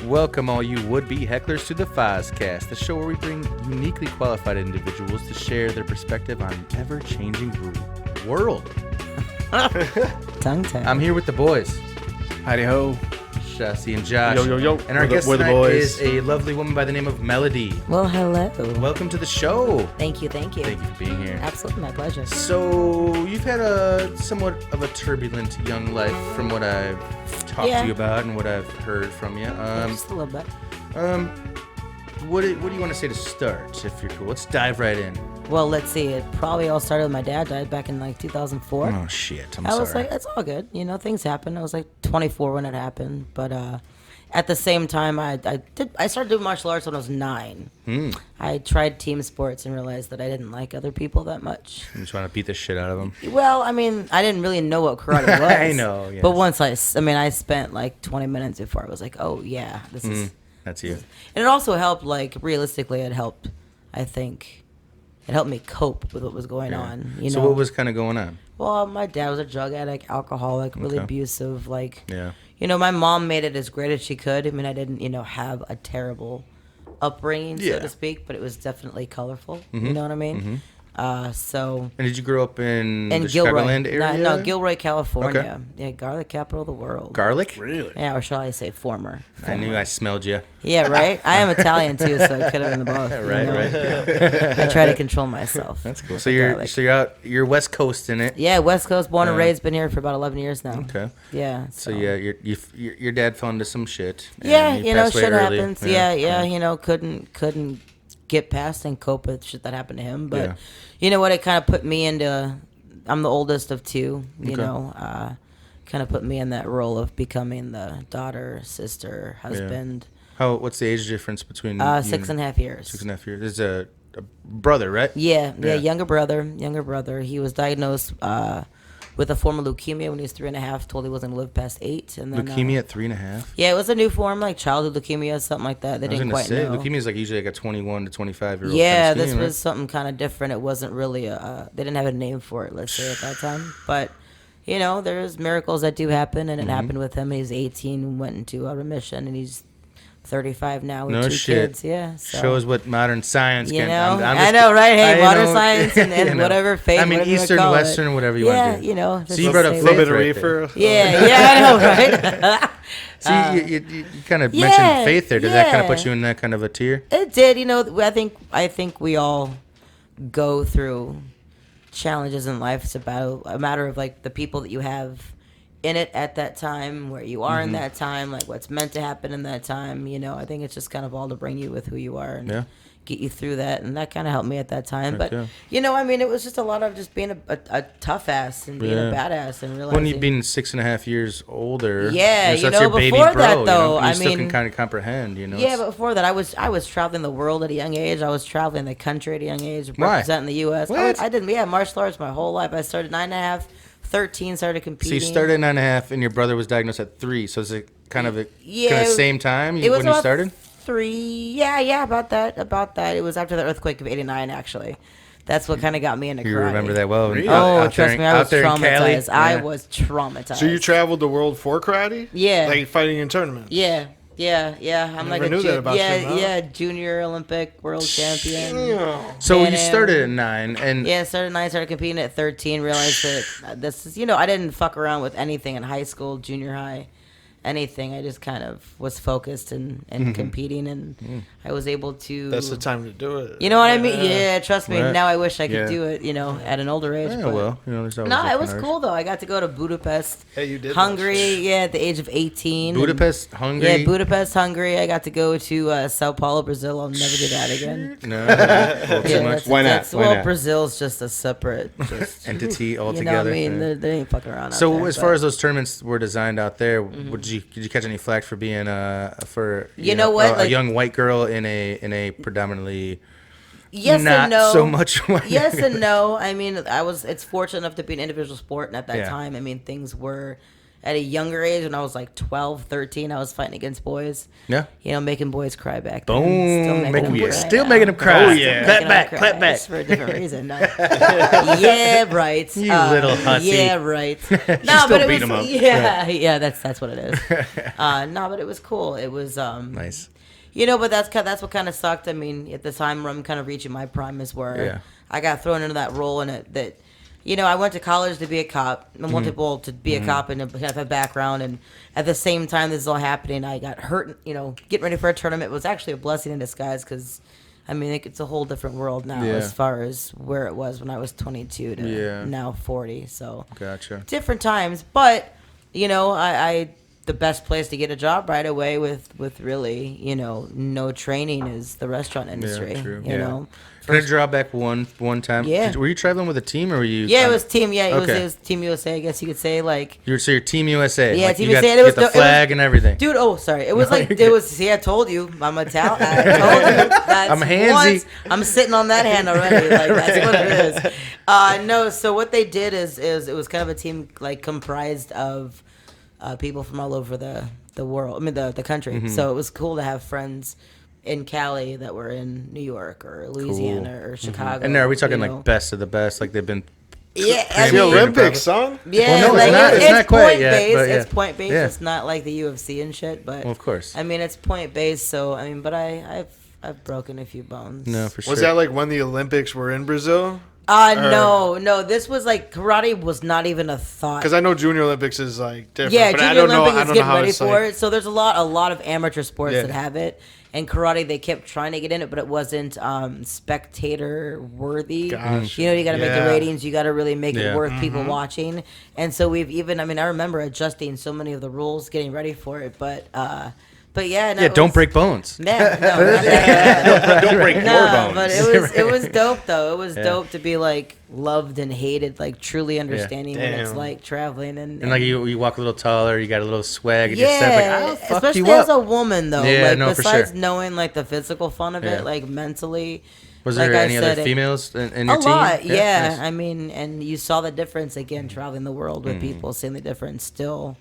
Welcome all you would-be hecklers to the Fozzcast, the show where we bring uniquely qualified individuals to share their perspective on ever-changing world. Tongue tie. I'm here with the boys, Howdy ho. Shassi and Josh. Yo, yo, yo. And our guest tonight is a lovely woman by the name of Melodi. Well, hello. Welcome to the show. Thank you. Thank you for being here. Absolutely, my pleasure. So, you've had a somewhat of a turbulent young life from what I've talked to you about and what I've heard from you. Just a little bit. What do you want to say to start, if you're cool? Let's dive right in. Well, let's see. It probably all started when my dad died back in like 2004. Oh, shit. I was like, it's all good. You know, things happen. I was like 24 when it happened. But at the same time, I started doing martial arts when I was 9. I tried team sports and realized that I didn't like other people that much. You just want to beat the shit out of them? Well, I mean, I didn't really know what karate was. I know, yes. But once I spent like 20 minutes before I was like, oh, yeah, this is... That's you. And it also helped, like, realistically, it helped, I think... It helped me cope with what was going on. You know? So what was kind of going on? Well, my dad was a drug addict, alcoholic, really abusive. Like, yeah. You know, my mom made it as great as she could. I mean, I didn't, have a terrible upbringing, so to speak, but it was definitely colorful. You know what I mean? So. And did you grow up in the Gilroy. Chicagoland area? No, Gilroy, California. Okay. Yeah, garlic capital of the world. Garlic? Really? Yeah, or shall I say former. I knew I smelled you. Yeah, right? I am Italian, too, so I could have been the both. Right. I try to control myself. That's cool. So you're West Coast in it. Yeah, West Coast, born and raised, been here for about 11 years now. Okay. Yeah. So yeah, your dad fell into some shit. Yeah, and he passed away shit early. happens. Yeah, couldn't get past and cope with shit that happened to him. But you know what? It kind of put me into. I'm the oldest of two. Kind of put me in that role of becoming the daughter, sister, husband. What's the age difference between you 6.5 years. 6.5 years. There's a brother, right? Yeah, younger brother. He was diagnosed with a form of leukemia when he was 3.5. Told he wasn't gonna live past 8. And then, leukemia at 3.5. Yeah, it was a new form, like childhood leukemia, something like that. They didn't quite know. Leukemia is like usually like a 21 to 25 year old. Yeah, kind of this scheme, was something kind of different. It wasn't really they didn't have a name for it, let's say, at that time. But there's miracles that do happen, and it happened with him. He's 18, went into a remission, and he's 35 now with 2 kids. Yeah, so. Shows what modern science can. I know, right? Hey, modern science and whatever faith. I mean, Eastern, Western, whatever you want to do. Yeah, So you brought up a little bit of reefer. Yeah, I know, right? See, you kind of mentioned faith there. Did that kind of put you in that kind of a tier? It did. I think we all go through challenges in life. It's about a matter of like the people that you have in it at that time, where you are in that time, like what's meant to happen in that time. I think it's just kind of all to bring you with who you are and get you through that, and that kind of helped me at that time. But it was just a lot of just being a tough ass and being a badass and realizing. When you've been 6.5 years older, so that's your baby before bro, that though, you still can kind of comprehend, Yeah, but before that, I was traveling the world at a young age. I was traveling the country at a young age, representing the U.S. What? I did martial arts my whole life. I started 9.5. 13 started competing. So you started at 9.5, and your brother was diagnosed at 3. So is it kind of the same time when you started? 3. Yeah, about that. It was after the earthquake of '89, actually. That's what kind of got me into karate. You remember that well? Really? Trust me, I was traumatized. I was traumatized. So you traveled the world for karate? Yeah. Like fighting in tournaments? Yeah. I'm like a junior Olympic world champion. So you started at 9, and started at 9, started competing at 13. Realized that this is, I didn't fuck around with anything in high school, junior high, anything. I just kind of was focused and competing, and I was able to. That's the time to do it. You know what I mean? Yeah, trust me. Right. Now I wish I could do it. at an older age. Yeah, well, there's always it was cool though. I got to go to Budapest, you did Hungary. At the age of 18. Budapest, Hungary. Yeah, Budapest, Hungary. I got to go to Sao Paulo, Brazil. I'll never do that again. No, too much. Why not? Brazil's just a separate entity altogether. They ain't fucking around. So out there, as far as those tournaments were designed out there, did you catch any flack for being a young white girl in a predominantly yes not and no. so much white? Yes and no. I mean, it's fortunate enough to be an individual sport, and at that time, I mean, things were at a younger age, when I was like 12, 13, I was fighting against boys. Yeah. You know, making boys cry back then. Boom. Still cry. making them cry. Oh, yeah. Clap back. Clap back. It's for a different reason. No. Yeah, right. You little hussy. Yeah, right. No, still but it beat was 'em up. yeah, that's what it is. No, but it was cool. It was Nice. You know, but that's what kind of sucked. I mean, at the time where I'm kind of reaching my prime is where I got thrown into that role in it that. You know, I went to college to be a cop. I wanted to be a cop and have a background. And at the same time this is all happening, I got hurt. You know, getting ready for a tournament was actually a blessing in disguise because, I mean, it's a whole different world now as far as where it was when I was 22 to now 40. So Gotcha. different times, but you know, I the best place to get a job right away with really, you know, no training is the restaurant industry. Yeah, true. You know. Can I draw back one time? Yeah. Were you traveling with a team or were you? Yeah, it was team. Yeah, it Okay. was Team USA. I guess you could say like. So you're Team USA. Yeah, like, Team you got, USA. you got the flag and everything. Dude, oh sorry, it was like you're it was. See, I told you, I'm Italian. I told you. That's I'm handsy. I'm sitting on that hand already. Like that's what it is. No, so what they did is it was kind of a team like comprised of people from all over the world. I mean the country. So it was cool to have friends in Cali that were in New York or Louisiana or Chicago. And now are we talking you know? like best of the best? Like they've been. Yeah, It's the Olympics, son. Yeah, Well, no, like it's not quite point yet, based. but yeah. It's point based. Yeah. It's not like the UFC and shit. But Well, of course. I mean, it's point based. So I mean, but I've broken a few bones. No, for sure. Was that like when the Olympics were in Brazil? No. This was like karate was not even a thought. Because I know Junior Olympics is like different. Yeah, but Junior I don't know. Olympics I is don't know getting how ready it's for like. it. So there's a lot of amateur sports Yeah. that have it. And karate, they kept trying to get in it, but it wasn't spectator worthy. Gosh. You know, you got to make the Yeah. ratings. You got to really make Yeah. it worth people watching. And so we've even, I mean, I remember adjusting so many of the rules, getting ready for it. But yeah, no, Yeah, it don't was- break bones. Yeah, no, not that. Don't break No, more bones. but it was dope though. It was dope to be like loved and hated, like truly understanding what it's Damn. like traveling and And like you walk a little taller, you got a little swag, and yeah, your step like I'll fuck especially you as up. a woman though. Yeah, like no, for besides sure. knowing like the physical fun of Yeah. it, like mentally. Was like there I any other said, females in A your team? lot, yeah. Nice. I mean, and you saw the difference again traveling the world with people, seeing the difference still.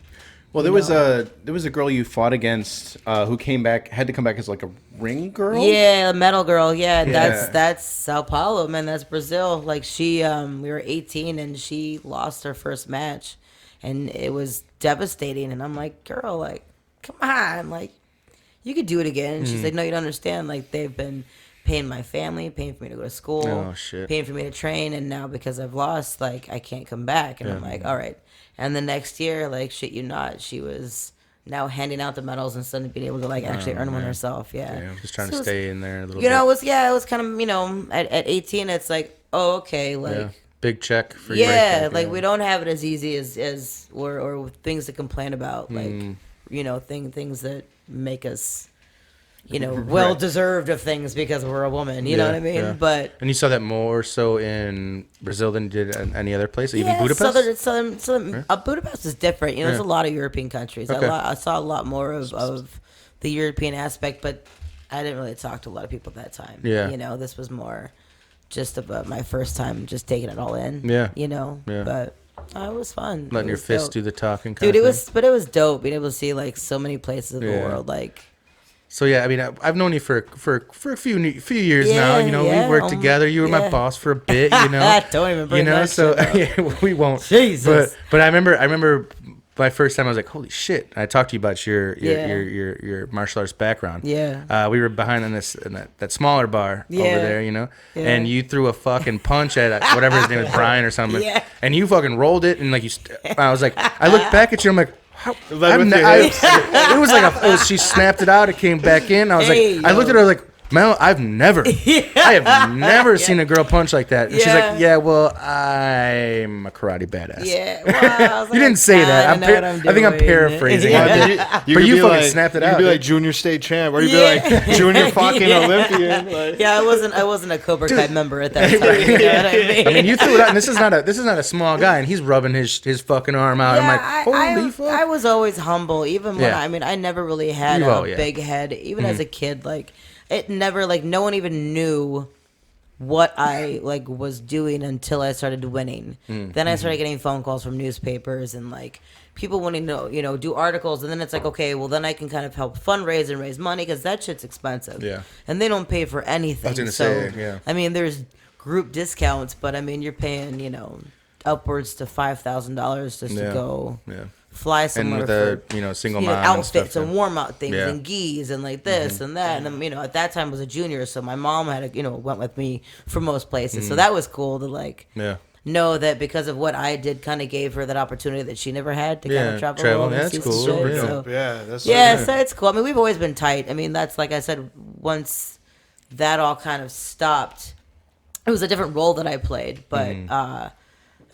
Well, there was a girl you fought against who had to come back as like a ring girl. Yeah, a medal girl. Yeah, Yeah. that's Sao Paulo, man. That's Brazil. Like she, we were 18 and she lost her first match, and it was devastating. And I'm like, girl, like, come on, like, you could do it again. And she's like, no, you don't understand. Like they've been paying my family, paying for me to go to school, Oh, shit. paying for me to train, and now because I've lost, like, I can't come back. And I'm like, all right. And the next year, like, shit you not, she was now handing out the medals instead of being able to like actually earn one herself. Yeah, Damn, just trying So to it was- stay in there a little you bit. know, it was kind of, you know, at 18, it's like, oh, okay, like, Yeah. Big check for your yeah, break, like we don't have it as easy as or things to complain about, like, you know, things that make us, you know, well deserved of things because we're a woman. You know Yeah, what I mean? yeah. But And you saw that more so in Brazil than you did in any other place, even yeah, Budapest. Southern Budapest is different. You know, there's a lot of European countries. Okay. I saw a lot more of the European aspect, but I didn't really talk to a lot of people at that time. Yeah. You know, this was more just about my first time just taking it all in. Yeah. You know? Yeah. But it was fun. Letting It your was fists dope. do the talking. Kind Dude, of it thing. was dope being able to see like so many places of the Yeah. world. Like, So yeah, I mean, I've known you for a few years now. You know, Yeah, we worked together. You were my yeah. boss for a bit. You know, Don't even bring you know. that So shit up. yeah, we won't. Jesus. But I remember my first time. I was like, holy shit! I talked to you about your Yeah. your martial arts background. Yeah. We were behind in that smaller bar over Yeah. there. You know, Yeah. and you threw a fucking punch at whatever his name was, Brian or something. Yeah. And you fucking rolled it, and like I was like, I looked back at you. I'm like. How, Led with ne- your I- hips. it was like she snapped it out. It came back in. I was Hey, like, I looked at yo. her like, Mel, I have never seen a girl punch like that. And she's Yeah. like, yeah, well, I'm a karate badass. Yeah. Well, I was You didn't say that. I know what I'm I think I'm doing. paraphrasing. Yeah. I did. You But could you be fucking like, snapped it you out, could be like dude. junior state champ, or you'd Yeah. be like junior fucking Yeah. Olympian. Like, Yeah, I wasn't a Cobra Kai member at that time. You know what I mean? I mean, you threw it out, and this is not a small guy, and he's rubbing his fucking arm out. I'm like, holy fuck. I was always humble, even when Yeah. I never really had Oh, a yeah. big head, even as a kid. Like, it never, like, no one even knew what I like was doing until I started winning. Then I started getting phone calls from newspapers and like people wanting to do articles, and then it's like, okay, well then I can kind of help fundraise and raise money because that shit's expensive. Yeah. And they don't pay for anything. I was gonna so, say, yeah. I mean, there's group discounts, but I mean, you're paying upwards to $5,000 just to go. Yeah. Fly somewhere And with for single mom outfits and, and warm out things Yeah. and geese and like this and that, and then at that time I was a junior, so my mom had went with me for most places, so that was cool to like know that because of what I did, kind of gave her that opportunity that she never had to kind of travel the world and that's see cool. some shit. Yeah. So, That's so it's cool. I mean, we've always been tight. I mean, that's like I said, once that all kind of stopped, it was a different role that I played, but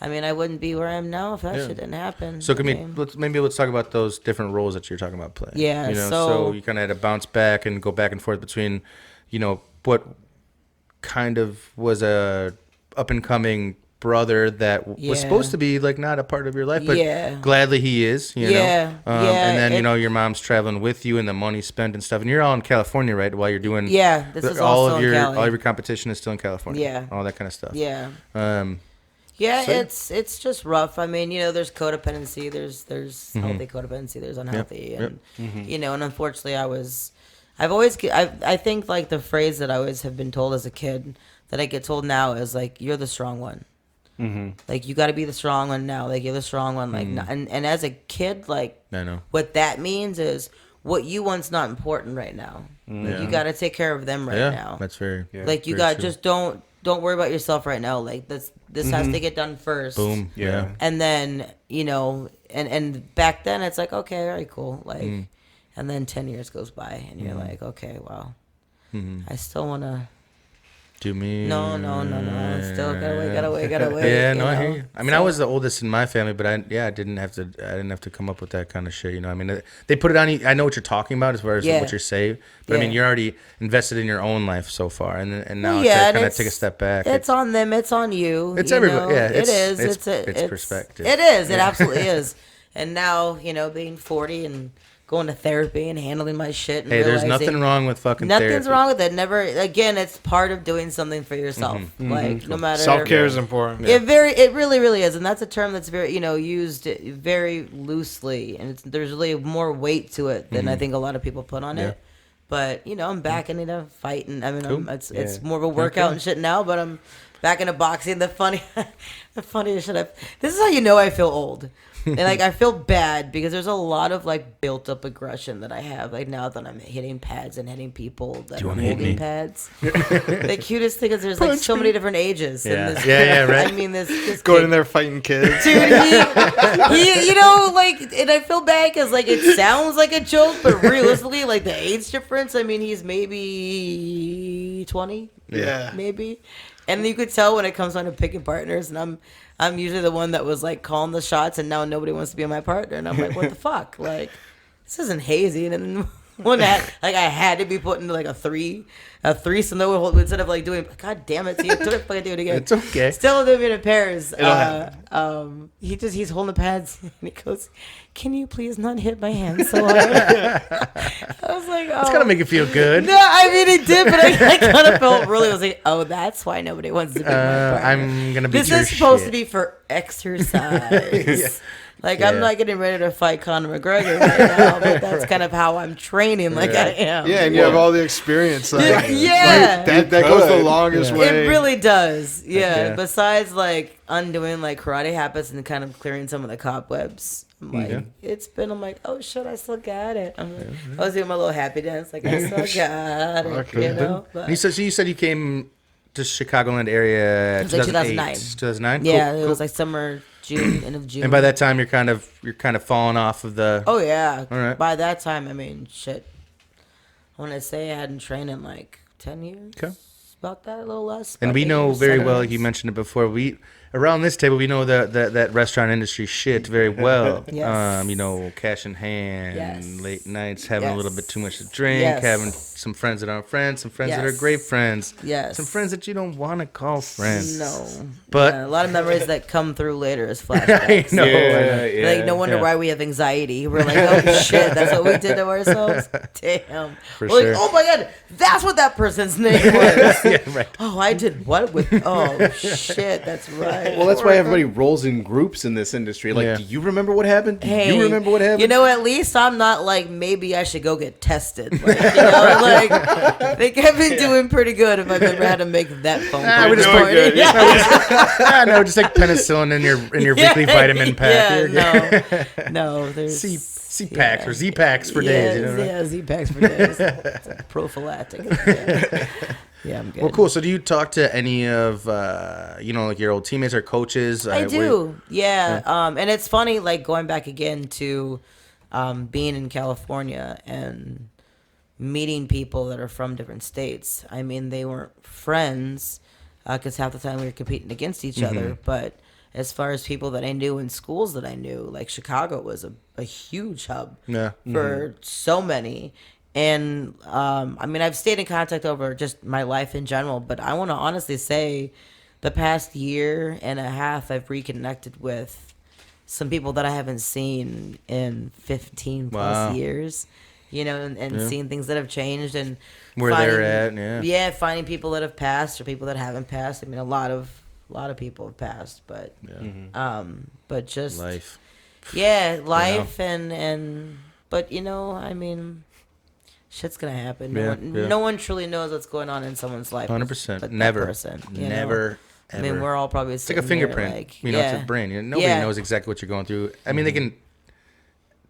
I mean, I wouldn't be where I am now if that shit didn't happen. So let's talk about those different roles that you're talking about playing. Yeah, so you kind of had to bounce back and go back and forth between, what kind of was a up and coming brother that was supposed to be like not a part of your life, but gladly he is. You know? And then your mom's traveling with you and the money spent and stuff, and you're all in California, right? While you're doing this is all also of in your Cali. all of your competition is still in California. Yeah. All that kind of stuff. Yeah. So- It's just rough. I mean, there's codependency, there's healthy codependency, there's unhealthy, and and unfortunately, I think like the phrase that I always have been told as a kid that I get told now is like, you're the strong one. Like you got to be the strong one now. Like you're the strong one. Like and as a kid, like I know what that means is what you want's not important right now. Like, you got to take care of them right now. That's very like you very got true. just don't worry about yourself right now. Like this has to get done first. Boom. Yeah. And then and back then it's like, okay, all right, cool. Like and then 10 years goes by and you're like, okay, well, I still want to. Do me? No. Still gotta wait. Yeah, no, I hear you. I mean, I was the oldest in my family, but I didn't have to come up with that kind of shit. I mean, they put it on you. I know what you're talking about as far as what you're saying, but I mean, you're already invested in your own life so far, and now to kind of take a step back. It's on them. It's on you. It's everybody. Yeah, it is. It's perspective. It is. It absolutely is. And now, being 40 and going to therapy and handling my shit. And there's nothing wrong with fucking therapy. Nothing's wrong with it. Never. Again, it's part of doing something for yourself. Like no matter. Self-care is important. It really, really is, and that's a term that's very used very loosely, and there's really more weight to it than I think a lot of people put on it. But I'm back into fighting. I mean, it's more of a workout and shit now, but I'm back into boxing. The funniest shit. This is how I feel old. And like I feel bad because there's a lot of like built up aggression that I have like now that I'm hitting pads and hitting people that are holding pads. The cutest thing is there's like so many different ages. Yeah. In this Right. I mean this Going kid, in there fighting kids. dude, he like, and I feel bad because like it sounds like a joke, but realistically, like the age difference. I mean, he's maybe 20. Yeah. Maybe. And you could tell when it comes on to picking partners, and I'm usually the one that was like calling the shots, and now nobody wants to be my partner, and I'm like, what the fuck? Like, this isn't hazy. And then one that I had to be put into like a threesome though, instead of like doing. God damn it! See, do it again. It's okay. Still doing it in pairs. He's holding the pads, and he goes, "Can you please not hit my hand so hard?" I was like, "Oh." It's gotta make you feel good. No, I mean it did, but I kind of felt really. I was like, "Oh, that's why nobody wants to be my partner." I'm gonna be. This is supposed to be for exercise. Like I'm not getting ready to fight Conor McGregor right now, but that's kind of how I'm training. Like I am. Yeah, and you have all the experience. Like, Yeah. that goes the longest way. It really does. Yeah. Yeah. Besides like undoing like karate habits and kind of clearing some of the cobwebs. I'm like, I'm like, oh shit, I still got it. I'm like, I was doing my little happy dance, like I still got it. Okay. But, You said you came to Chicagoland area. It was like 2009. 2009. yeah, it was like summer, June, end of June. And by that time, you're kind of falling off of the. Oh yeah. All right. By that time, I mean, shit. I want to say I hadn't trained in like 10 years. Okay. About that, a little less. And about we 8 know years, very 7 well, like years. you mentioned it before. We around this table, we know that restaurant industry shit very well. Yes. Cash in hand, Yes. late nights, having a little Yes. bit too much to drink, Yes. having some friends that aren't friends, some friends that are Yes. great friends, Yes. some friends that you don't want to call friends. No. But Yeah, a lot of memories that come through later as flashbacks. I know. Yeah, Like, no wonder why we have anxiety. We're like, oh shit, that's what we did to ourselves. Damn. For We're sure. like, oh my god, that's what that person's name was. Yeah, right. Oh, I did what with? Oh shit, that's right. Well, that's why everybody rolls in groups in this industry. Like, Yeah. do you remember what happened? Do Hey, you remember what happened? You know, at least I'm not like, maybe I should go get tested. Like, you know, like, I think I've been doing pretty good if I've ever had to make that phone call. we just doing good. Yeah. I know, just like penicillin in your weekly vitamin pack. Yeah, no, there's C-packs or Z-packs for days. You know, right? Yeah, Z-packs for days. It's like prophylactic. Yeah, I'm good. Well, cool. So, do you talk to any of like your old teammates or coaches? I do. Yeah. And it's funny, like going back again to being in California and meeting people that are from different states. I mean, they weren't friends because half the time we were competing against each other. But as far as people that I knew in schools that I knew, like Chicago was a huge hub for so many. And I mean, I've stayed in contact over just my life in general, but I want to honestly say the past year and a half, I've reconnected with some people that I haven't seen in 15 plus years, you know, and seeing things that have changed and Where they're at, yeah, finding people that have passed or people that haven't passed. I mean, a lot of people have passed, but but just life. yeah, life and but you know, I mean, shit's gonna happen. No one truly knows what's going on in someone's life. 100%. but that Never. person, you know? Never. I mean, we're all probably It's like a fingerprint. It's a brain. Nobody knows exactly what you're going through. I mean, they can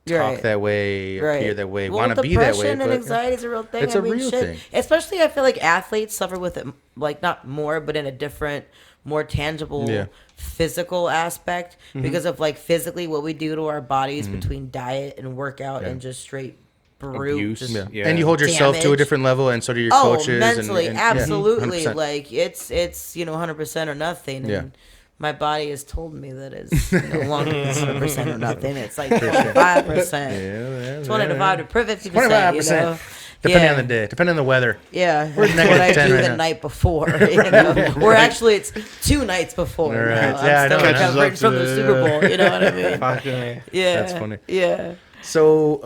talk that way, appear that way, want to be that way. Depression and anxiety is a real thing. It's a real thing. Especially, I feel like athletes suffer with it, like not more, but in a different, more tangible, physical aspect because of like physically what we do to our bodies between diet and workout and just straight brute Abuse. just And you hold yourself to a damage. different level, and so do your coaches. Mentally, and absolutely. 100%. Like it's 100% or nothing. Yeah. And my body has told me that it's no longer 100% or nothing. It's like 25%. 25 to 50%. 25%. You know? Depending on the day, depending on the weather. Yeah, We're that's negative what I 10 do right the now. night before. You know? Or actually, it's 2 nights before. Right. Now. Yeah, I I'm know. still Catches recovering up from to the the- Super Bowl. You know what I mean? Fucking Yeah, That's funny. Yeah. So,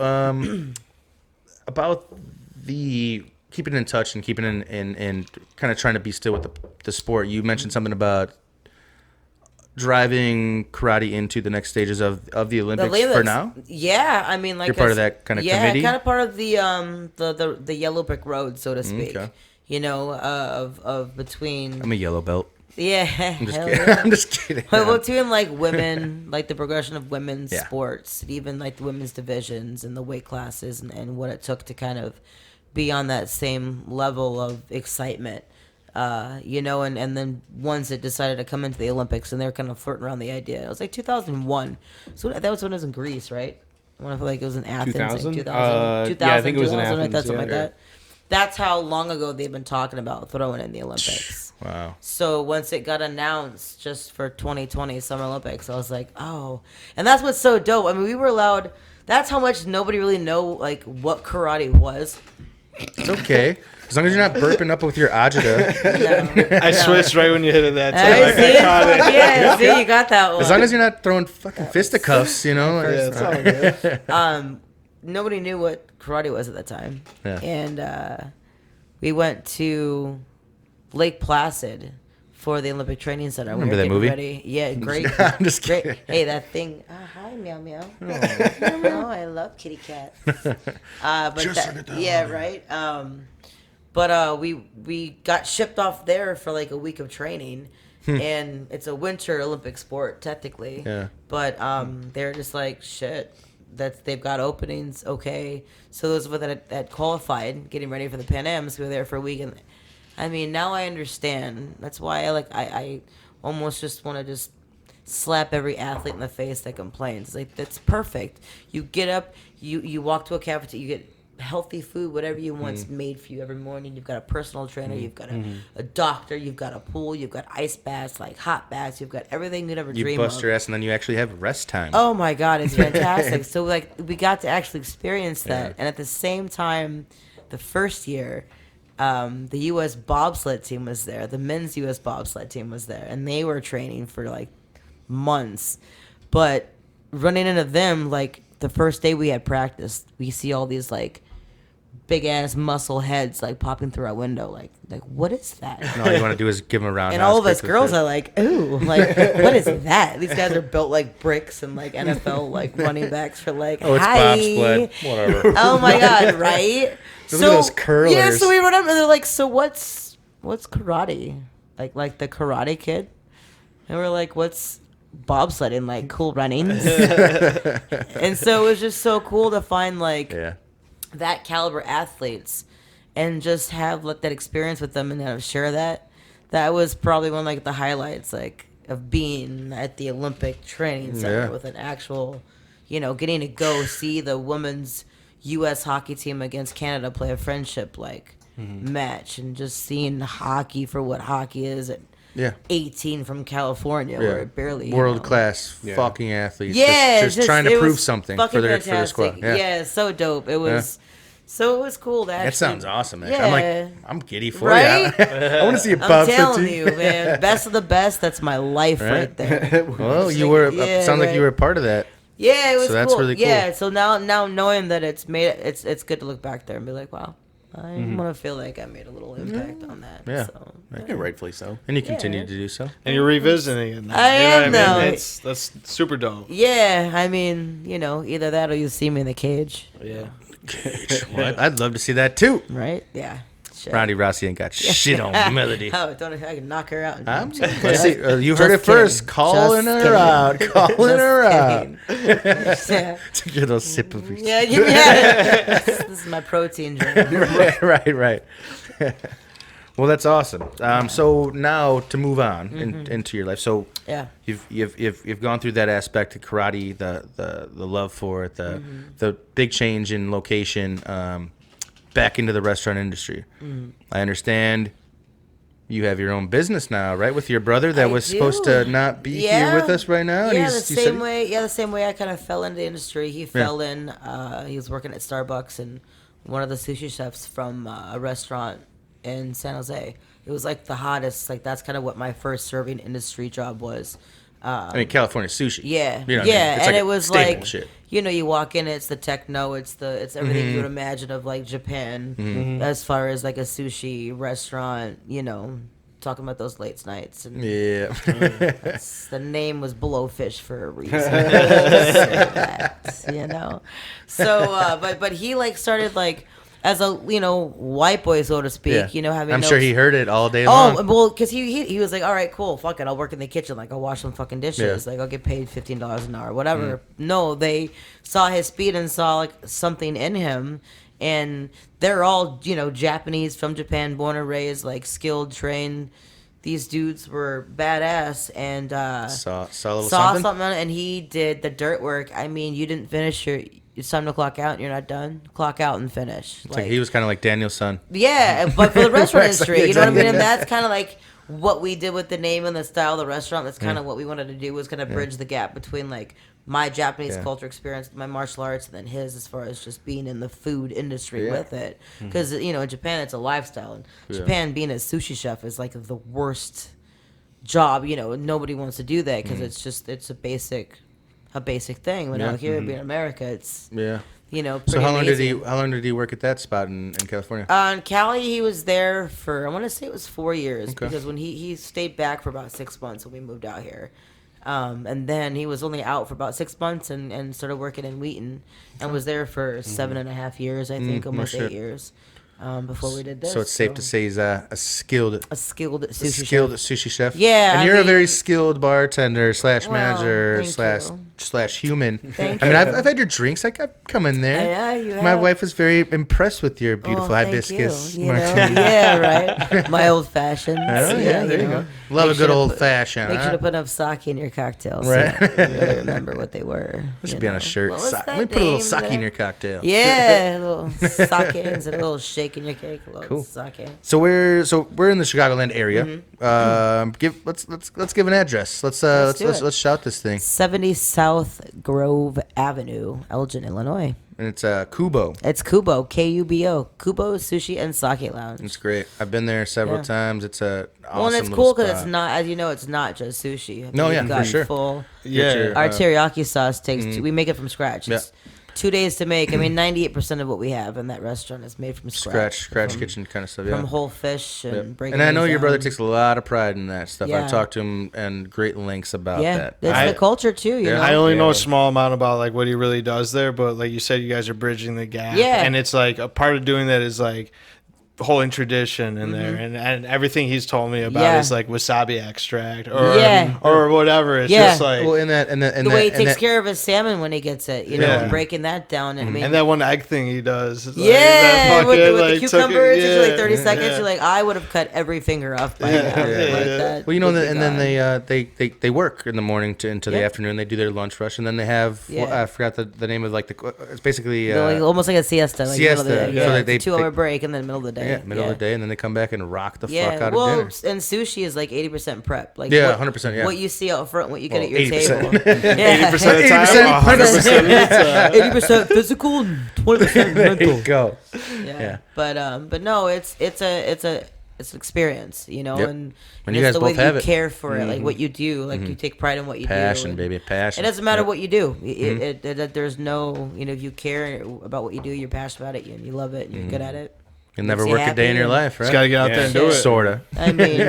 about the keeping in touch and keeping in kind of trying to be still with the sport. You mentioned something about driving karate into the next stages of the Olympics for now. Yeah, I mean, like You're part of that kind of committee? kind of part of the yellow brick road, so to speak. Okay. You know, of between I'm a yellow belt. yeah, I'm just hell kidding. yeah. I'm just kidding. But between like women, like the progression of women's Yeah. sports, even like the women's divisions and the weight classes, and what it took to kind of be on that same level of excitement. You know, and then ones that decided to come into the Olympics and they're kind of flirting around the idea. It was like 2001. So that was when it was in Greece, right? I want to feel like it was in Athens. 2000? 2000, Yeah, I think it was in 2000, Athens, something like yeah. that. That's how long ago they've been talking about throwing in the Olympics. Wow. So once it got announced just for 2020 Summer Olympics, I was like, oh. And that's what's so dope. I mean, we were allowed, that's how much nobody really know, like, what karate was. It's okay. As long as you're not burping up with your agita. No. I switched right when you hit it that time. Hey, Like, see? I caught it. Yeah, see, you got that one. As long as you're not throwing fucking fisticuffs, you know. Yeah, it's all good. Nobody knew what karate was at the time. Yeah. And we went to Lake Placid for the Olympic Training Center. Remember we were that getting movie? Ready. Yeah, great. I'm just great. kidding. Hey, that thing. Hi, meow meow. Oh, I love kitty cats. But Just that, like a dog. yeah, right. But we got shipped off there for like a week of training. And it's a winter Olympic sport technically. Yeah. But they're just like shit. They've got openings, okay. So those of us that qualified, getting ready for the Pan Ams, we were there for a week, and I mean now I understand. That's why I almost just want to just slap every athlete in the face that complains. It's like that's perfect. You get up, you walk to a cafeteria, you get healthy food, whatever you want's made for you every morning. You've got a personal trainer, you've got a doctor, you've got a pool, you've got ice baths, like hot baths, you've got everything you'd ever You dream bust of. your ass, and then you actually have rest time. Oh my God, it's fantastic. So like we got to actually experience that, Yeah. and at the same time, the first year, the U.S. bobsled team was there. The men's U.S. bobsled team was there, and they were training for like months. But running into them, like the first day we had practice, we see all these like big ass muscle heads like popping through our window. Like what is that? And all you want to do is give them a round. And all of us girls are like, ooh, like what is that? These guys are built like bricks and like NFL like running backs for like, oh, it's hi. bobsled. Whatever. Oh my god, right? Look at those curlers. Yeah, so we run up and they're like, so what's karate? Like the Karate Kid? And we're like, what's bobsledding? Like Cool Runnings? And so it was just so cool to find like that caliber athletes and just have like that experience with them and then share that. That was probably one of like the highlights like of being at the Olympic training center with an actual, getting to go see the women's U.S. hockey team against Canada play a friendship match and just seeing hockey for what hockey is at 18 from California where it barely world class fucking athletes. Yeah, just trying to prove something for their squad. Yeah, so dope. It was so it was cool to actually, that sounds awesome, man. Yeah. I'm giddy for right? you. I want to see a I'm bobsled telling team. you, man. Best of the best. That's my life right there. Well, you were. Sounds like you were a part of that. Yeah, it was so that's cool. really cool. Yeah, so now knowing that it's good to look back there and be like, wow, I want to feel like I made a little impact on that. Yeah. So, Yeah, rightfully so. And you continue to do so. And you're revisiting it now. I am now. That's super dope. Yeah, I mean, either that or you see me in the cage. Yeah. What? I'd love to see that too. Right? Yeah. Shit. Ronnie Rossi ain't got shit on Melody. Oh, don't I can knock her out. Let's see. You heard it first. Calling her out. Calling her out. Yeah. To get those Sippable. Yeah. This is my protein drink. Right. Well, that's awesome. So now to move on into your life. So you've gone through that aspect of karate, the love for it, the big change in location, back into the restaurant industry. I understand you have your own business now, right? With your brother that was supposed to not be here with us right now. Yeah, the same way I kind of fell into the industry. He fell in. He was working at Starbucks and one of the sushi chefs from a restaurant in San Jose. It was like the hottest. Like that's kind of what my first serving industry job was. California sushi. Yeah, you know what I mean? It's and like it was staple like shit. You walk in, it's the techno, it's everything you would imagine of like Japan, as far as like a sushi restaurant. Talking about those late nights and the name was Blowfish for a reason. So but he like started like as a white boy, so to speak, having I'm sure he heard it all day long. Oh well, because he was like, all right, cool, fuck it, I'll work in the kitchen, like I'll wash some fucking dishes, like I'll get paid $15 an hour, whatever. No, they saw his speed and saw like something in him, and they're all Japanese from Japan, born and raised, like skilled, trained. These dudes were badass and saw a little something, and he did the dirt work. I mean, you didn't finish it's time to clock out and you're not done. Clock out and finish. It's like he was kind of like Daniel's son. Yeah, but for the restaurant industry, exactly. you know what I mean? And that's kind of like what we did with the name and the style of the restaurant. That's kind of what we wanted to do, was kind of bridge the gap between like my Japanese culture experience, my martial arts, and then his as far as just being in the food industry with it. Because, in Japan, it's a lifestyle. And Japan, being a sushi chef is like the worst job. Nobody wants to do that because it's a basic thing. When out here, being in America, it's So how long did he work at that spot in California? In Cali, he was there for, I want to say it was 4 years, because when he stayed back for about 6 months when we moved out here. And then he was only out for about 6 months and started working in Wheaton and was there for 7.5 years, I think, almost 8 years. Before we did this. So it's safe to say he's a skilled sushi chef. Yeah, and you're a very skilled bartender / manager / human. Thank I mean, you. I've had your drinks. I've come in there. Yeah, you have. My wife was very impressed with your beautiful hibiscus martini. Yeah, right. My old fashioned. There you go. Love a good old fashioned. Make sure to put enough sake in your cocktails. Right. So you really remember what they were. This should be on a shirt. What was Let me put a little sake in your cocktail. Yeah, a little sake and a little shake in your cake. A little sake. So we're in the Chicagoland area. Let's give an address. Let's shout this thing. 70 South Grove Avenue, Elgin, Illinois. and it's Kubo. It's Kubo, Kubo, Kubo Sushi and Sake Lounge. It's great. I've been there several times. It's a awesome Well, and it's little cool because spot. it's not, as you know, it's not just sushi. I mean, No, yeah, you've for got sure. Full. Yeah. Our teriyaki sauce takes. We make it from scratch. It's 2 days to make. I mean, 98% of what we have in that restaurant is made from scratch. Scratch kitchen kind of stuff. Yeah. From whole fish and breaking. And I know things your brother down. takes a lot of pride in that stuff. Yeah. I've talked to him and great lengths about Yeah, that. it's the culture too. You know? I only know a small amount about like what he really does there, but like you said, you guys are bridging the gap. Yeah. And it's like a part of doing that is like holding tradition in there, and everything he's told me about is like wasabi extract or whatever. It's just like well, in that and the way he takes care of his salmon when he gets it, you know, Yeah. breaking that down. I mean, and that one egg thing he does. It's like, yeah, that with fucking, the like, cucumbers, it's like 30 yeah, seconds. yeah. You're like, I would have cut every finger off by now. Like that. Well, you know, would be and then gone. they work in the morning into the afternoon. They do their lunch rush, and then they have I forgot the name of like it's basically Like, almost like a siesta. Like siesta. Middle of the day. So Yeah, they- it's a 2-hour break and then middle of the day. middle of the day, and then they come back and rock the Yeah, fuck out well, of dinner. and sushi is like 80% prep. Like Yeah, what- 100%, yeah. What you see out front, what you get Well, at your 80%. table. 80% of the time, 80%, 100%. 80% physical, and 20% There mental. you go. Yeah. But no, it's an experience, you know, Yep. and And you it's guys the way both that have you it. care for it, like what you do, like you take pride in what you Passion, do. baby, passion. It doesn't matter Yep. what you do. There's no, you know, if you care about what you do, you're passionate about it, and you love it, and you're good at it. You'll never makes you work a day in happy your and- life, right? Just gotta get out there and do it. Sorta. I mean,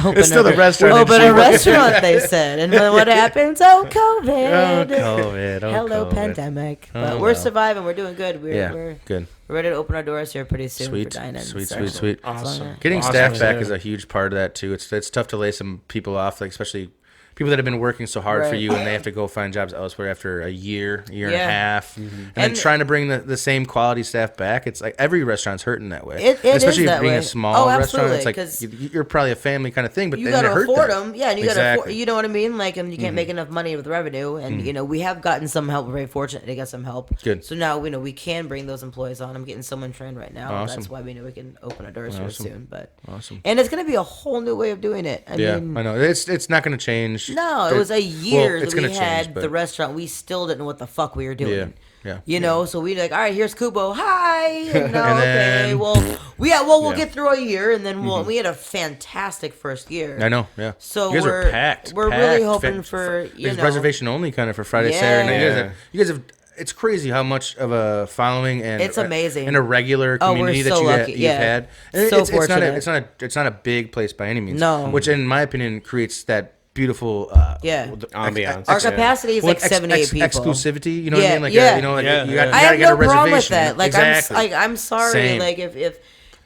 open still a, the restaurant Open industry. a restaurant, they said. And then what happens? Oh, COVID. Oh, COVID. Oh, Hello, COVID. pandemic. Oh, But we're well. surviving. We're doing good. Yeah, We're good. ready to open our doors here pretty soon Sweet, for dining. sweet, so. sweet, sweet. Awesome. Getting Awesome staff to back hear. is a huge part of that too. It's tough to lay some people off, like especially people that have been working so hard for Right. you, and they have to go find jobs elsewhere after a year and a Yeah. half, and then And- trying to bring the same quality staff back. It's like every restaurant's hurting that way. It especially is that being way. a small Oh, restaurant. absolutely, It's like 'cause you're probably a family kind of thing, but You then got it to hurt afford them. them. Yeah, and you got to Exactly. afford, you know what I mean? Like, and you can't make enough money with revenue. And, you know, we have gotten some help. We're very fortunate to get some help. Good. So now, you know, we can bring those employees on. I'm getting someone trained right now. Awesome. That's why we know we can open our doors here Awesome. soon. But Awesome. And it's going to be a whole new way of doing it. I mean, I know it's not going to change. no, it was a year Well, it's that we gonna had change, but- the restaurant. We still didn't know what the fuck we were doing. Yeah, yeah. You know, so we like, all right, here's Kubo. Hi. And, no, And okay. then- Well, we'll Yeah. Mm-hmm. get through a year, and then we had a fantastic first year. I know, yeah. So you guys we're are packed. We're packed, really hoping for you it's know reservation only kind of for Friday, Saturday. Yeah. And you guys have. It's crazy how much of a following and It's amazing. and a regular Oh, we're community so that lucky, you've yeah. had. And So it's not fortunate. it's not a big place by any means. No. Which in my opinion creates that beautiful Yeah. Ambiance. Our capacity is like 78 people. Exclusivity, you know what Yeah, I mean? Like yeah. you know, like Yeah, you got, yeah. you I gotta have get a no problem with reservation. that. Like exactly. I'm sorry. Same. Like if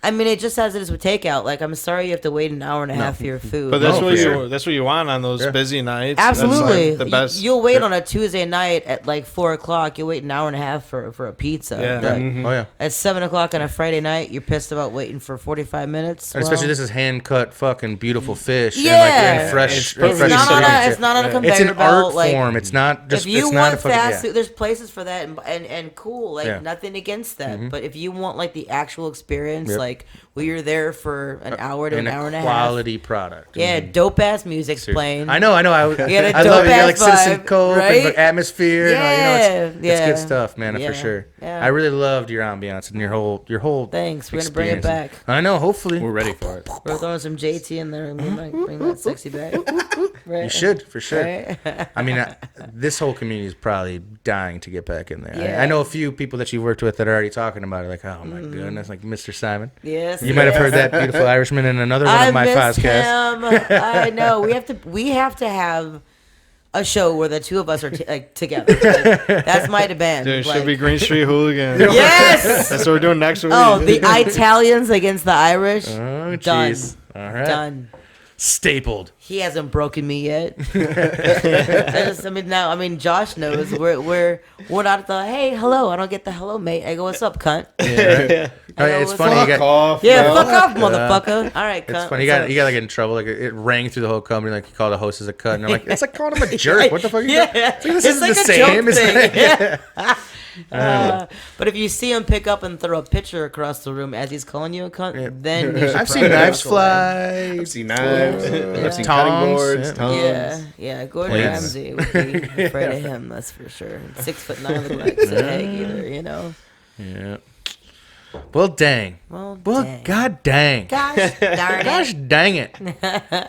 I mean, it just as it is with takeout. Like, I'm sorry you have to wait an hour and a half for your food. But that's No, what for sure. that's what you want on those Yeah. busy nights. Absolutely. That's like the best. You'll wait on a Tuesday night at like 4 o'clock. You'll wait an hour and a half for a pizza. Yeah. But Oh yeah. at 7 o'clock on a Friday night, you're pissed about waiting for 45 minutes. And especially Well, this is hand cut, fucking beautiful fish. Yeah. and fresh. It's fresh It's not on seafood. it's not on a conveyor It's an belt. art like, form. It's not just. if you it's not a want fucking, fast yeah. food, there's places for that, and cool. Like Yeah. nothing against that. But if you want like the actual experience, Yep. like where you're there for an hour to and an hour and a half. quality product. Yeah, dope ass music's Seriously. playing. I know. I had a love it. You got dope like ass Citizen vibe, Coke right? and atmosphere. Yeah, it's yeah. good stuff, man. Yeah, For sure. yeah. I really loved your ambiance and your whole. Thanks. We're gonna bring it experience. back. I know. Hopefully, We're ready for it. We're throwing some JT in there, and we might bring that sexy back. Right? you should for sure. Right? I mean, this whole community is probably dying to get back in there. Yeah. I know a few people that you've worked with that are already talking about it. Like, oh my goodness, like Mr. Simon. Yes. You might have heard that beautiful Irishman in another one I of my miss Fozzcasts. him. I know. We have to have a show where the two of us are like together. Like, that's my demand. Dude, it like, should be Green Street Hooligans. Yes. That's what we're doing next week. Oh, the Italians against the Irish. Oh, Done. jeez. All right. Done. Stapled. He hasn't broken me yet. I mean, Josh knows we're not at the hey, hello. I don't get the hello, mate. I go, what's up, cunt? Yeah, I know, it's what's funny. up? You Fuck got, off. Yeah, bro. fuck off, motherfucker. All right, cunt. it's funny. what's You up? got like in trouble. Like it rang through the whole company. Like you call the hostess a cut, and they're like, it's like calling him a jerk. What the fuck? Are you doing? Yeah, It's like, this it's isn't like the a joke same. It's thing. like- Yeah. But if you see him pick up and throw a pitcher across the room as he's calling you a cunt, then you should I've seen knives fly. I've seen knives. I've seen Tongs, cutting boards. yeah. Tongs. Yeah. Gordon Plates. Ramsay would be afraid of him. That's for sure. 6'9" look like a egg either. You know. Yeah. Well, dang. Well, dang. God dang. Gosh darn it. Gosh dang it.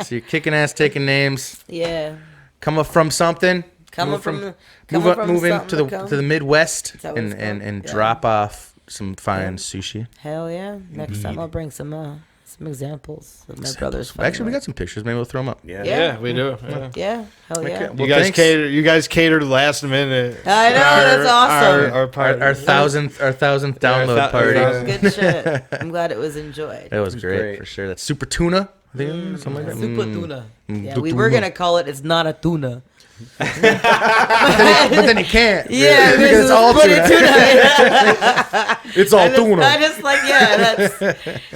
So you're kicking ass, taking names, Yeah. coming from something. Coming from move into something the Midwest that what it's and called? Yeah. drop off some fine sushi. Hell yeah. Next time I'll bring some examples of my brother's fine Actually, we work. got some pictures. Maybe we'll throw them up. Yeah, we do. Yeah. Yeah. Hell yeah. Well, You thanks. guys catered last minute. I know, that's awesome. Our party. Our thousandth download party. Good shit. I'm glad it was enjoyed. That was great, great. for sure. That's super tuna. I think, something like that. Super tuna. Yeah, we tuna. were gonna call it. It's not a tuna. But then you can't. Yeah, because it's all put tuna. it tuna. It's all I tuna. just like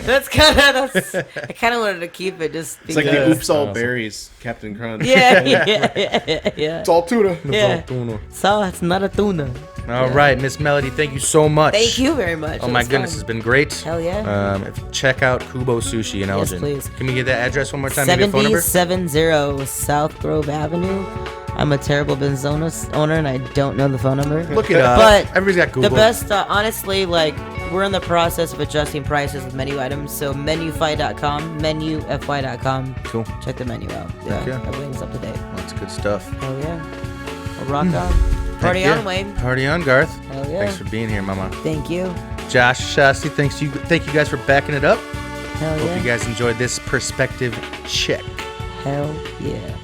that's I kind of wanted to keep it just It's because. like the Oops All Berries, Captain Crunch. yeah. It's all tuna. Yeah. Tuna. So it's not a tuna. All right, Miss Melody, thank you so much. Thank you very much. Oh It my was goodness, fun. it's been great. Hell yeah. Check out Kubo Sushi in Elgin. please. Can we get that address one more time? Maybe a phone number? 7070 South Grove Avenue. I'm a terrible business owner and I don't know the phone number. Look it up. But Everybody's got Google. the best, honestly, like we're in the process of adjusting prices with menu items. So menufy.com, menufy.com. Cool. Check the menu out. Yeah, Okay. everything's up to date. That's good stuff. Hell yeah. Well, rock on. Party Heck on, yeah. Wayne. Party on, Garth. Hell yeah. Thanks for being here, Mama. Thank you. Josh, Shasti, thank you guys for backing it up. Hell Hope yeah. you guys enjoyed this perspective check. Hell yeah.